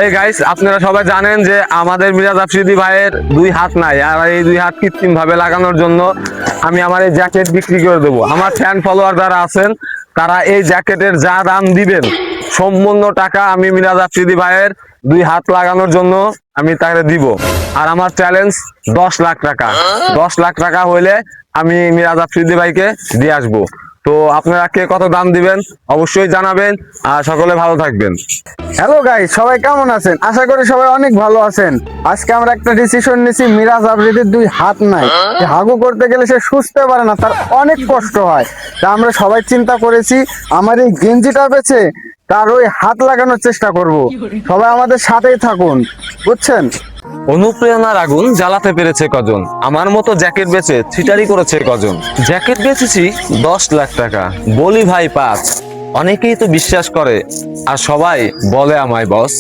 এই গাইস, আপনারা সবাই জানেন যে আমাদের মিরাজ আফ্রিদি ভাইয়ের দুই হাত নাই, আর এই দুই হাত কৃত্রিম ভাবে লাগানোর জন্য আমি আমার এই জ্যাকেট বিক্রি করে দেবো। আমার ফ্যান ফলোয়ার যারা আছেন তারা এই জ্যাকেটের যা দাম দিবেন সম্পূর্ণ টাকা আমি মিরাজ আফ্রিদি ভাইয়ের দুই হাত লাগানোর জন্য আমি তাকে দিব। আর আমার চ্যালেঞ্জ 10 লাখ টাকা। 10 লাখ টাকা হইলে আমি মিরাজ আফ্রিদি ভাইকে দিয়ে আসবো। তো আপনারা কে কত দাম দিবেন অবশ্যই জানাবেন, আর সকলে ভালো থাকবেন। হ্যালো গাইস, সবাই কেমন আছেন? আশা করি সবাই অনেক ভালো আছেন। আজকে আমরা একটা ডিসিশন নিয়েছি, মিরাজ আফ্রিদির দুই হাত নাই, হাগু করতে গেলে সে সুস্থ পারে না, তার অনেক কষ্ট হয়। তা আমরা সবাই চিন্তা করেছি আমার এই গেঞ্জিটা বেচে তার ওই হাত লাগানোর চেষ্টা করব। সবাই আমাদের সাথেই থাকুন, বুঝছেন? অনুপ্রেরণার আগুন জ্বালাতে পেরেছে কজন? আমার মতো জ্যাকেট বেচে ছিটারি করেছে কজন? জ্যাকেট বেচেছি 10 লাখ টাকা, বলি ভাই 5। অনেকেই তো বিশ্বাস করে আর সবাই বলে আমায় বস।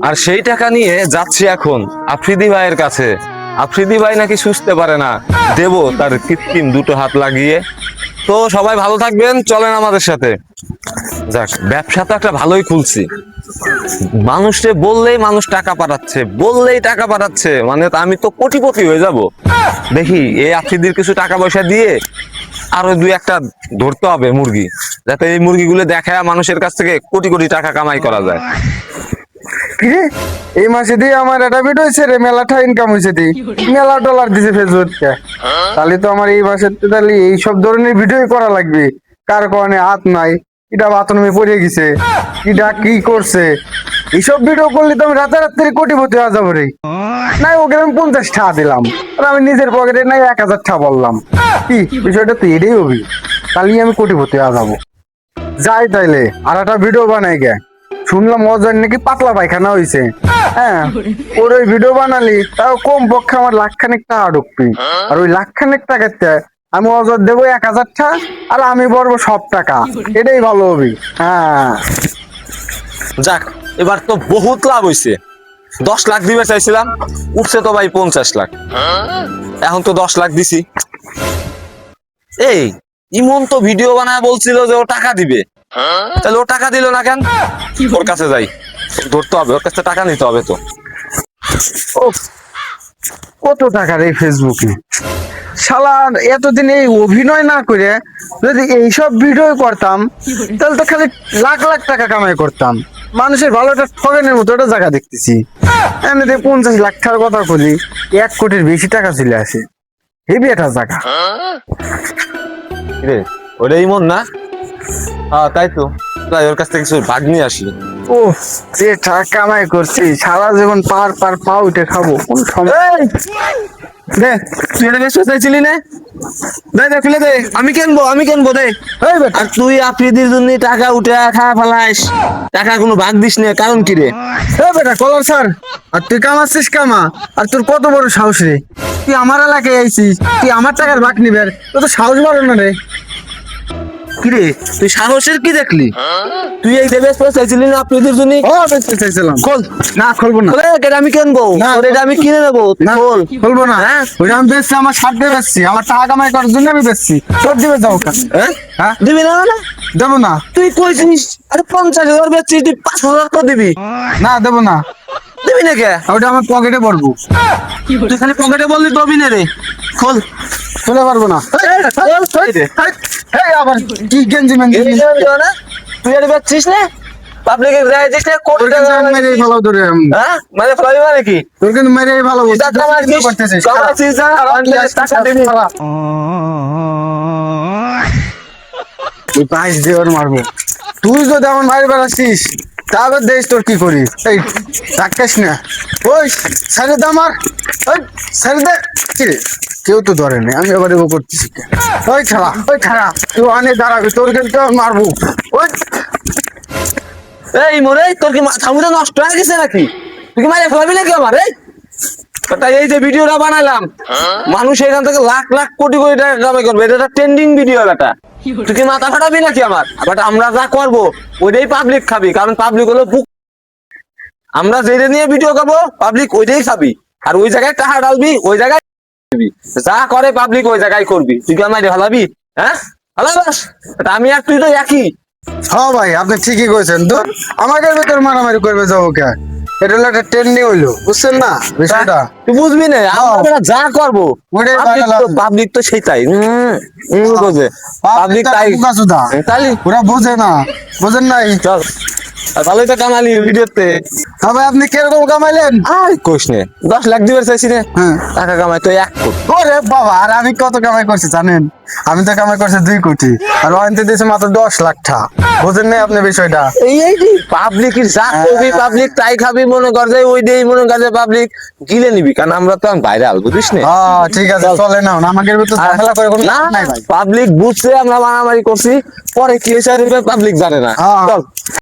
আর সেই টাকা নিয়ে যাচ্ছি এখন আফ্রিদি ভাইয়ের কাছে। আফ্রিদি ভাই নাকি সুস্থতে পারে না, দেব তার কৃত্রিম দুটো হাত লাগিয়ে। তো সবাই ভালো থাকবেন, চলেন আমাদের সাথে। যাক, ব্যবসা তো একটা ভালোই খুলছি। মানুষে বললেই মানুষ টাকা পাঠাচ্ছে, বললেই টাকা পাঠাচ্ছে, মানে তো আমি তো কোটিপতি হয়ে যাব। দেখি এই আফ্রিদির কিছু টাকা পয়সা দিয়ে আরো দুই একটা ধরতে হবে মুরগি, যাতে এই মুরগিগুলো দেখায় মানুষের কাছ থেকে কোটি কোটি টাকা কামাই করা যায়। কিরে, এই মাসে দিয়ে আমার একটা ভিডিও হয়েছে রে, মেলাটা ইনকাম হয়েছে দি, মেলা ডলার দিছে ফেসবুকে। তাহলে তো আমার এই মাসে তাহলে এইসব ধরনের ভিডিও করা লাগবে। কার কারণে হাত নাই, এটা বাথরুমে পড়ে গেছে, এটা কি করছে, এইসব ভিডিও করলে তো আমি রাতারাতি কোটিপতি হয়ে যাবো রে। নাই, ওকে আমি 50 টাকা দিলাম, আর আমি নিজের পকেটে নাই 1000 টাকা বললাম। কি বিষয়টা তো এটাই হবি, তাহলে আমি কোটিপতি হয়ে যাবো। যাই তাইলে আর একটা ভিডিও বানাই গে। শুনলাম অজয় নাকি পাতলা পায়খানা হয়েছে। হ্যাঁ, ওর ওই ভিডিও বানালি তাও কম পক্ষে আমার লাখখানেক টাকা ঢুকবি। আর ওই লাখখানেক টাকাতে আমি অজয় দেবো 1000 টাকা, আর আমি বলবো সব টাকা। এটাই ভালো হবি। হ্যাঁ, যাক, এবার তো বহুত লাভ হইছে। 10 লাখ দিবে চাইছিলাম, উঠছে তো ভাই 50 লাখ। এখন তো 10 লাখ দিছি। এই ইমন তো ভিডিও বানায় বলছিল যে ও টাকা দিবে, তাহলে ও টাকা দিল না কেন? ওর কাছে যাই, ধরতে হবে, ওর কাছে টাকা নিতে হবে তো। ও কত টাকার এই ফেসবুকে শালা। এতদিন এই অভিনয় না করে যদি এইসব ভিডিও করতাম তাহলে তো খালি লাখ লাখ টাকা কামাই করতাম। মানুষের ভালোটা ঠগানোর মতো একটা জায়গা দেখতেছি। এমনিতে 50 লাখ টাকার কথা বলি, 1 কোটির বেশি টাকা চলে আসে। হেবি একটা জায়গা। রে, ওটা ইমন না? হ্যাঁ তাই তো, তাই ওর কাছ থেকে কিছু ভাগ নিয়ে আসি। ও, যে টাকা কামাই করছি সারা জীবন পার পার পা উঠে খাবো, কোন সময়। দে, তুই এটা বেশ চাইছিলি না? দে দে, ফেলে দে, আমি কিনবো দে। এই বেটা, আর তুই আফ্রিদির জন্য টাকা উঠে খাওয়া ফেলাইস, টাকা কোনো ভাগ দিস না, কারণ কি রে? এই বেটা কলার স্যার, আর তুই কামাচ্ছিস কামা, আর তোর কত বড় সাহস রে? তুই আমার এলাকায় আইছিস, তুই আমার টাকার ভাগ নিবে, তোর তো সাহস বড় না রে। কিরে, তুই সাহসের কি দেখলি? তুই এই দেবে চাইছিলি না আফ্রিদির জন্য? ও, বেচতে চাইছিলাম। খোল। না, খুলবো না। খোলে, এটা আমি কিনবো, না, তোর এটা আমি কিনে নেবো। না, খোল। খুলবো না। হ্যাঁ? ওইটা আমি বেচছি, আমার স্বার্থে বেচছি, আমার টাকা কামাই করার জন্য আমি বেচছি। তোর দিবে যাও কেন? হ্যাঁ? হ্যাঁ, দিবি না না? দেবো না। তুই কইছিস আরে 50,000 বেচছিস, তুই 5,000 তো দিবি। না, দেবো না। দিবি না কে? ওইটা আমার পকেটে পড়বো। তুই খালি পকেটে বললি দবি না রে। খোল। খুলে পারবো না। এই আবার কি গেঞ্জি মেঞ্জি? তুই আর বেচছিস না, পাবলিকে যাইছিস না, কোটি তোর কিন্তু আমি মেরেই ভালো ধরে হ্যাঁ মানে ফলাবি মানে কি? তোর কিন্তু মেরেই ভালো করতেছিস। তুই পাঁচ দিয়ে ওর মারবো। তুই যদি এমন মারি বেড়াচ্ছিস তাহলে দেশ তোর কি করি। এই ডাক্তাস না, ওই ছেড়ে দে আমার, ওই ছেড়ে দে। কি রে, কেউ তো ধরে নেই, আমি এবার এগো করতেছি। ওই খারা তুই অনেক দাঁড়াবি, তোর কিন্তু মারবো। ওই এই মোরে, তোর কি মাথা মুথা নষ্ট হয়ে গেছে নাকি? তুই কি মারে ফলাবি নাকি আমার? তাই এই যে ভিডিওটা বানালাম, মানুষ এখান থেকে লাখ লাখ কোটি কোটি টাকা কামাই করবে, এটা ট্রেন্ডিং ভিডিও। বেটা তুই কি মাথা ফাটাবি নাকি আমার? বাট আমরা যা করবো ওইটাই পাবলিক খাবি, কারণ পাবলিক হলো বুক। আমরা যেটা নিয়ে ভিডিও করবো পাবলিক ওইটাই খাবি, আর ওই জায়গায় টাকা ডালবি, ওই জায়গায় যা করে পাবলিক ওই জায়গায় করবি। তুই কি আমার ভালাবি? হ্যাঁ, ভালো বাস। আমি আর তুই তো একই। হ্যাঁ ভাই আপনি ঠিকই কইছেন তো আমাকে ভিতর মারামারি করবে যাবো কে এটা হলো একটা ট্রেন্ডিং হইলো বুঝছেন না বিষয়টা তুই বুঝবি না আমরা যা করবো ওটাই viral হবে। পাবলিক তো সেটাই বোঝে পাবলিক তাই সুদা তালি ওরা বোঝে না বোঝেন নাই চল আর ভালোই তো কামালি ভিডিওতে হ্যাঁ ভাই আপনি কিরকম কামাইলেন আর কোশ নে 10 লাখ দিবার চাইছি রে হ্যাঁ টাকা কামাই তো 1 কোটি ওরে বাবা আর আমি কত কামাই করছি জানেন আমি তো কামাই করছি 2 কোটি আর ওয়াইনতে দিয়েছে মাত্র 10 লাখ টাকা বুঝেন নাই আপনি বিষয়টা এই পাবলিকের যা করবি পাবলিক তাই খাবি মনে কর যে ওই দেই মনে কর যে পাবলিক গিলে নিবি কারণ আমরা তো ভাইরাল বুঝিস না হ্যাঁ ঠিক আছে চলে নাও আমাকে ভিতর ঝামেলা করে কোনো না লাভ নাই ভাই পাবলিক বুঝছে আমরা মারামারি করছি পরে কি হয়েছে পাবলিক জানে না হ্যাঁ। চল